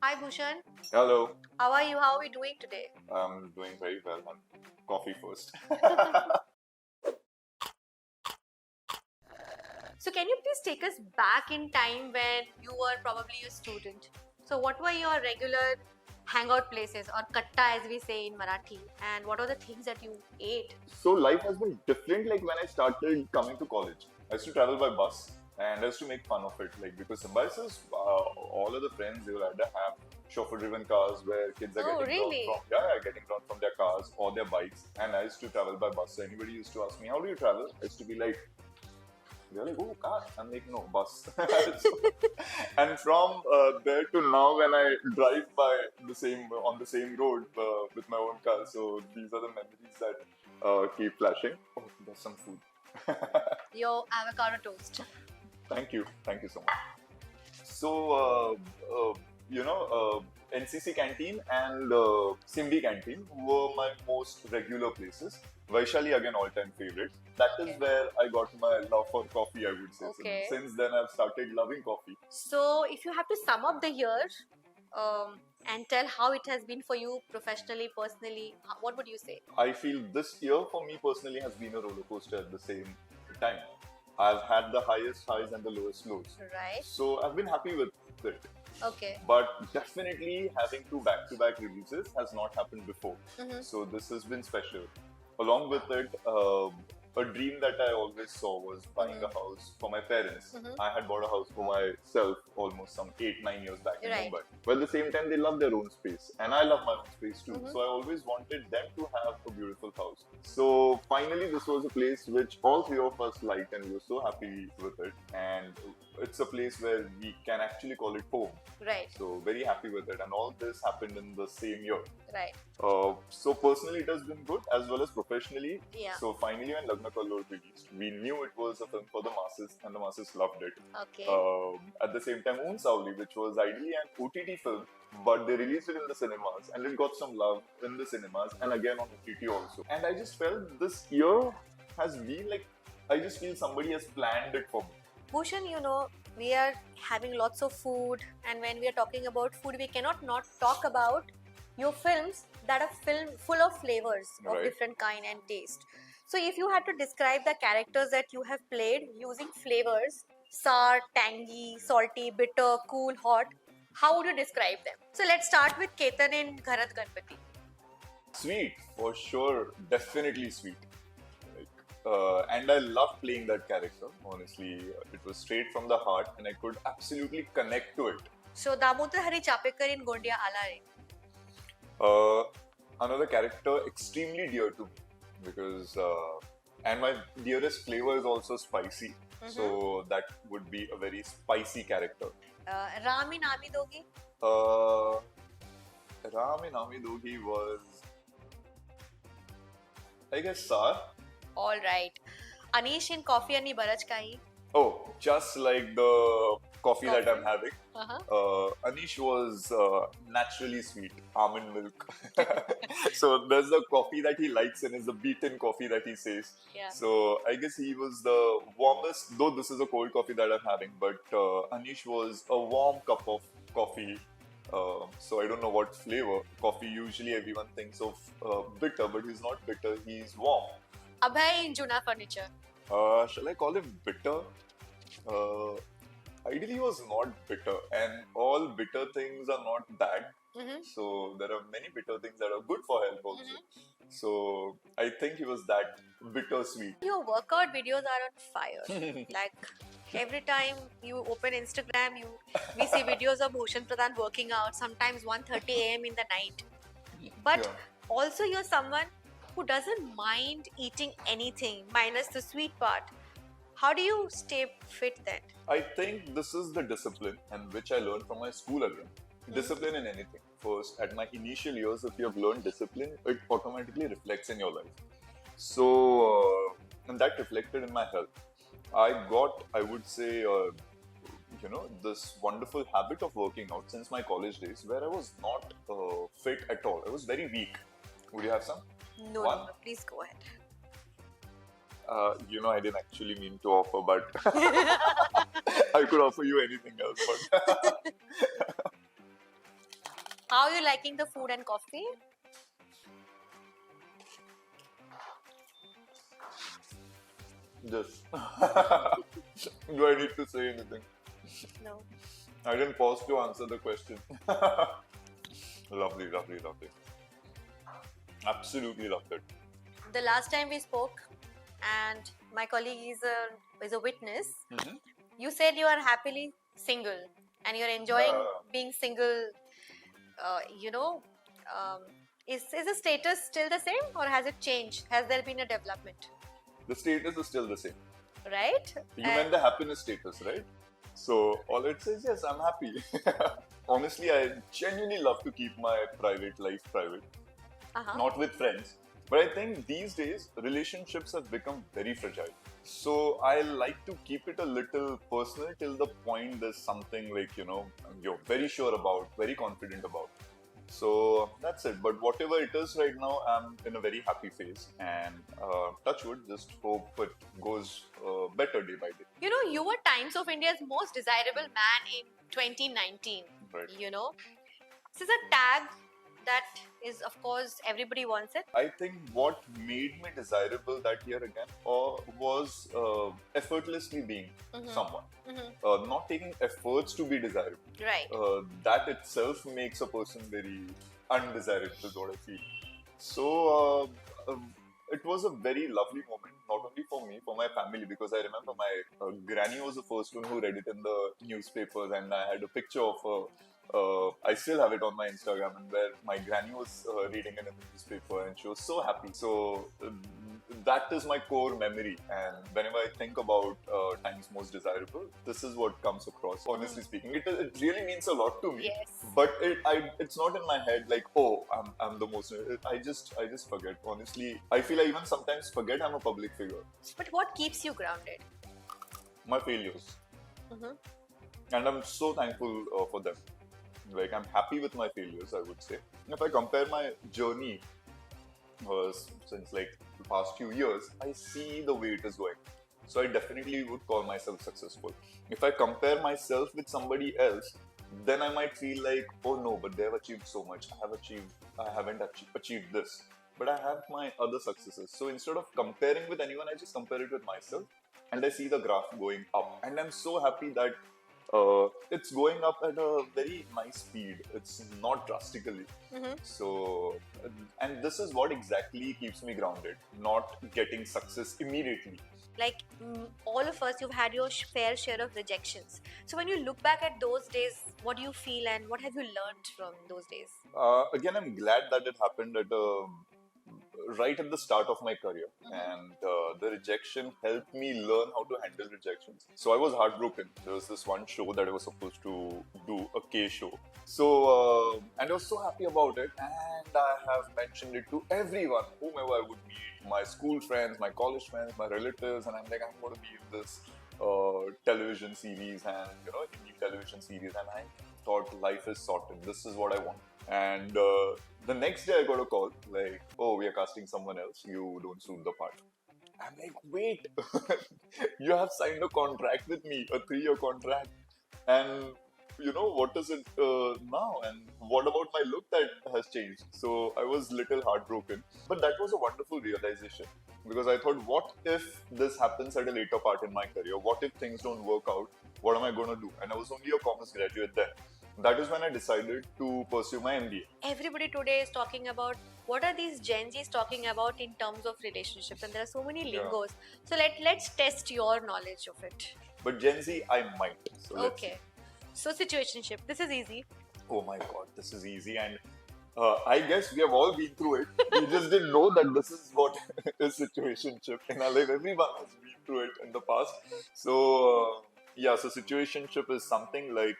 Hi Bhushan, Hello, how are you? How are we doing today? I'm doing very well. Coffee first. So can you please take us back in time when you were probably a student? So what were your regular hangout places or katta as we say in Marathi, and what are the things that you ate? So life has been different. Like when I started coming to college, I used to travel by bus and I used to make fun of it. Like because buses, all of the friends they will either have chauffeur-driven cars where kids are Oh getting drawn really? from getting drawn from their cars or their bikes, and I used to travel by bus. So anybody used to ask me, "How do you travel?" I used to be like, they're like, "Oh, car." I'm like, "No, bus." So, and from there to now, when I drive by the same on the same road with my own car, so these are the memories that keep flashing. Oh, there's some food. Your avocado toast. Thank you so much. So, NCC canteen and Simbi canteen were my most regular places. Vaishali again all-time favorite. That is Okay. where I got my love for coffee, I would say. Okay. So, since then, I've started loving coffee. So if you have to sum up the year and tell how it has been for you professionally, personally, what would you say? I feel this year for me personally has been a roller coaster at the same time. I've had the highest highs and the lowest lows. Right. So I've been happy with it. Okay. But definitely having two back-to-back releases has not happened before. Mhm. So this has been special. Along with it, a dream that I always saw was buying a house for my parents. I had bought a house for myself almost some 8-9 years back in Right. Mumbai. But at the same time, they love their own space, and I love my own space too. So I always wanted them to have a beautiful house. So finally, this was a place which all three of us liked, and we were so happy with it. And it's a place where we can actually call it home. Right. So very happy with it, and all this happened in the same year. Right. So personally, it has been good as well as professionally. Yeah. So finally, when Lagna Kallol released, we knew it was a film for the masses, and the masses loved it. Okay. At the same time, Un Sauli, which was ideally an OTT film, but they released it in the cinemas, and it got some love in the cinemas, and again on OTT also. And I just felt this year has been like, I just feel somebody has planned it for me. Bhushan, we are having lots of food, and when we are talking about food, we cannot not talk about your films that are full of flavors of Right. different kind and taste. So if you had to describe the characters that you have played using flavors, sour, tangy, salty, bitter, cool, hot, how would you describe them? So let's start with Ketan in Gharat Ganpati. Sweet, for sure, definitely sweet. And I loved playing that character. Honestly, it was straight from the heart, and I could absolutely connect to it. So Damodar Hari Chapekar in Gondia Alare. Another character extremely dear to me because, and my dearest flavor is also spicy. So that would be a very spicy character. Ram in Ami Dogi. Ram in Ami Dogi was, I guess, Sar. All right. Anish in Coffee Ani Baraj Kai. Oh, just like the coffee that I'm having. Anish was naturally sweet, almond milk. So there's the coffee that he likes and is the beaten coffee that he says. Yeah. So I guess he was the warmest, though this is a cold coffee that I'm having, but Anish was a warm cup of coffee. So I don't know what flavor. Coffee, usually everyone thinks of bitter, but he's not bitter, he's warm. Abhay in Juna Furniture. Shall I call him bitter? Ideally, he was not bitter, and all bitter things are not bad. So there are many bitter things that are good for health also. So I think he was that bittersweet. Your workout videos are on fire. Like every time you open Instagram, we see videos of Bhushan Pradhan working out. Sometimes 1:30 a.m. in the night. But also you're someone who doesn't mind eating anything minus the sweet part. How do you stay fit then? I think this is the discipline, and which I learned from my school again. Discipline in anything. First, at my initial years, if you have learned discipline, it automatically reflects in your life. So, and that reflected in my health. I got, I would say, this wonderful habit of working out since my college days, where I was not fit at all. I was very weak. Would you have some? No, One? no, please go ahead. I didn't actually mean to offer, but I could offer you anything else. But How are you liking the food and coffee? Just. Do I need to say anything? No. I didn't pause to answer the question. Lovely, lovely, lovely. Absolutely loved it. The last time we spoke, and my colleague is a witness. Mm-hmm. You said you are happily single and you're enjoying being single. You know, is the status still the same or has it changed? Has there been a development? The status is still the same. Right? You meant the happiness status, right? So all it says, yes, I'm happy. Honestly, I genuinely love to keep my private life private, not with friends. But I think these days, relationships have become very fragile. So I like to keep it a little personal till the point there's something like, you're very sure about, very confident about. So that's it. But whatever it is right now, I'm in a very happy phase. And touch wood, just hope it goes better day by day. You know, you were Times of India's most desirable man in 2019. Right. You know, this is a tag that is, of course, everybody wants it. I think what made me desirable that year again was effortlessly being someone. Not taking efforts to be desirable. Right. That itself makes a person very undesirable, is what I feel. So it was a very lovely moment, not only for me, for my family, because I remember my granny was the first one who read it in the newspapers, and I had a picture of her. I still have it on my Instagram, and where my granny was reading it in the newspaper, and she was so happy. So that is my core memory, and whenever I think about Times Most Desirable, this is what comes across. Honestly speaking, it really means a lot to me. Yes. But it's not in my head like, oh, I'm the most. I just forget. Honestly, I feel I even sometimes forget I'm a public figure. But what keeps you grounded? My failures, and I'm so thankful for them. Like, I'm happy with my failures, I would say. If I compare my journey since like the past few years, I see the way it is going. So I definitely would call myself successful. If I compare myself with somebody else, then I might feel like, oh no, but they have achieved so much. I haven't achieved this. But I have my other successes. So instead of comparing with anyone, I just compare it with myself. And I see the graph going up. And I'm so happy that it's going up at a very nice speed. It's not drastically. So, and this is what exactly keeps me grounded, not getting success immediately. Like all of us, you've had your fair share of rejections. So when you look back at those days, what do you feel and what have you learned from those days? Again, I'm glad that it happened right at the start of my career, and the rejection helped me learn how to handle rejections. So I was heartbroken. There was this one show that I was supposed to do, a K show. So and I was so happy about it, and I have mentioned it to everyone, whomever I would meet, my school friends, my college friends, my relatives, and I'm like, I'm going to be in this television series, and indie television series, and I thought life is sorted. This is what I want. And the next day I got a call like, oh, we are casting someone else. You don't suit the part. I'm like, wait, you have signed a contract with me, a 3-year contract. And what is it now? And what about my look that has changed? So I was little heartbroken. But that was a wonderful realization. Because I thought, what if this happens at a later part in my career? What if things don't work out? What am I going to do? And I was only a commerce graduate then. That is when I decided to pursue my MBA. Everybody today is talking about what are these Gen Zs talking about in terms of relationships, and there are so many lingos. So let's test your knowledge of it. But Gen Z, I might. So okay. So situationship. This is easy. Oh my God, this is easy, and I guess we have all been through it. We just didn't know that this is what is situationship in our life. Everyone has been through it in the past. So so situationship is something like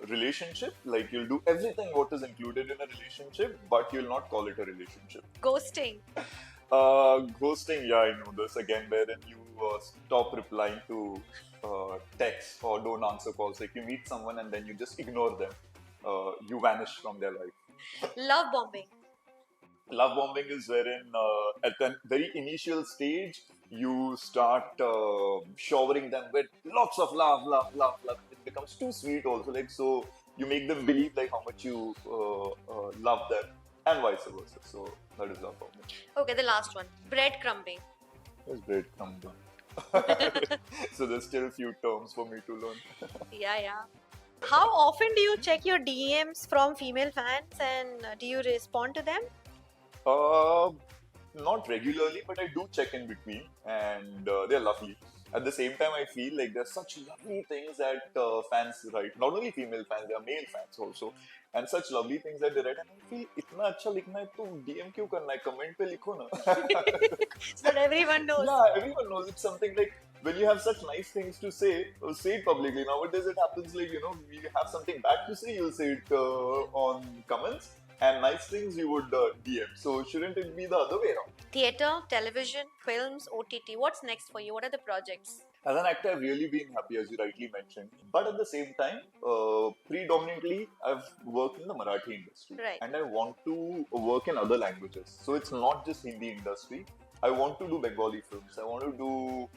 relationship. Like, you'll do everything what is included in a relationship, but you'll not call it a relationship. Ghosting. Ghosting, yeah, I know this. Again, wherein you stop replying to texts or don't answer calls. Like, you meet someone and then you just ignore them. You vanish from their life. Love bombing. Love bombing is wherein at the very initial stage, you start showering them with lots of love. It becomes too sweet also. Like, so you make them believe like how much you love them, and vice versa. So that is love for me. Okay, the last one. Breadcrumbing. It's breadcrumb. So there's still a few terms for me to learn. Yeah, yeah. How often do you check your DMs from female fans and do you respond to them? Uh, Not regularly, but I do check in between, and they're lovely. At the same time, I feel like there's such lovely things that fans write. Not only female fans, there are male fans also, and such lovely things that they write. And I feel इतना अच्छा लिखना है तो DM क्यों करना है? Comment पे लिखो ना. So that everyone knows. Yeah, everyone knows it's something like when you have such nice things to say, say it publicly. Nowadays, it happens like you have something bad to say, you'll say it on comments, and nice things you would DM. So shouldn't it be the other way around? Theatre, television, films, OTT. What's next for you? What are the projects? As an actor, I've really been happy, as you rightly mentioned. But at the same time, predominantly, I've worked in the Marathi industry. Right. And I want to work in other languages. So it's not just Hindi industry. I want to do Bengali films. I want to do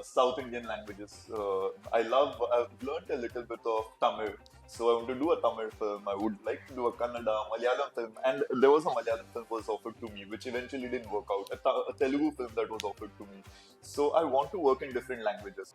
South Indian languages. I've learned a little bit of Tamil. So I want to do a Tamil film. I would like to do a Kannada, Malayalam film. And there was a Malayalam film was offered to me, which eventually didn't work out. A Telugu film that was offered to me. So I want to work in different languages.